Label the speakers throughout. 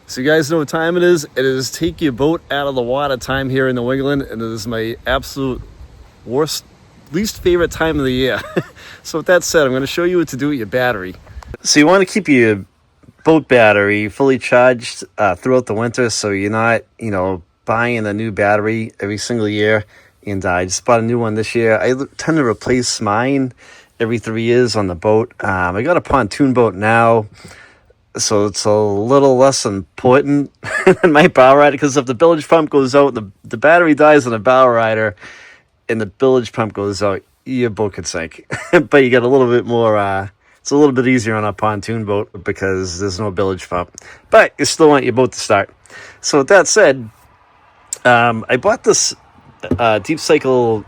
Speaker 1: So you guys know what time it is. It is take your boat out of the water time here in New England, and it is my absolute least favorite time of the year. So with that said, I'm going to show you what to do with your battery. So you want to keep your boat battery fully charged throughout the winter, so you're not, buying a new battery every single year. And I just bought a new one this year. I tend to replace mine every 3 years on the boat. I got a pontoon boat now, so it's a little less important than my Bowrider, because if the bilge pump goes out, the battery dies on a Bowrider, and the bilge pump goes out, your boat could sink. But you get a little bit more, it's a little bit easier on a pontoon boat because there's no bilge pump. But you still want your boat to start. So with that said, I bought this deep cycle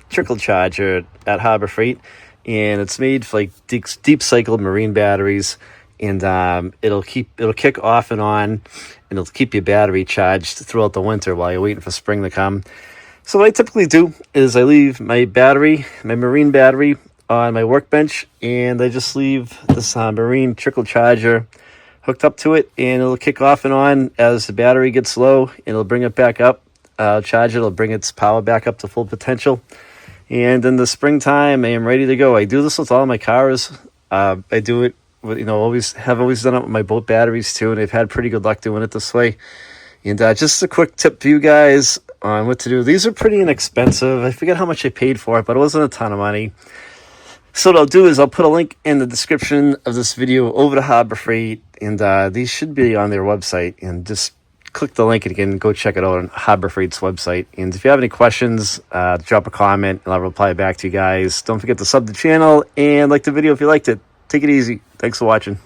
Speaker 1: trickle charger at Harbor Freight, and it's made for like deep cycle marine batteries. And it'll kick off and on, and it'll keep your battery charged throughout the winter while you're waiting for spring to come. So what I typically do is I leave my marine battery on my workbench, and I just leave this marine trickle charger hooked up to it, and it'll kick off and on as the battery gets low, and it'll bring it back up. Charge it, it'll bring its power back up to full potential. And in the springtime, I am ready to go. I do this with all my cars. I do it, always done it with my boat batteries too, and I've had pretty good luck doing it this way. And just a quick tip for you guys on what to do. These are pretty inexpensive. I forget how much I paid for it, but it wasn't a ton of money. So what I'll do is I'll put a link in the description of this video over to Harbor Freight, and these should be on their website. And just click the link and again, go check it out on Harbor Freight's website. And if you have any questions, drop a comment and I'll reply back to you guys. Don't forget to sub the channel and like the video if you liked it. Take it easy. Thanks for watching.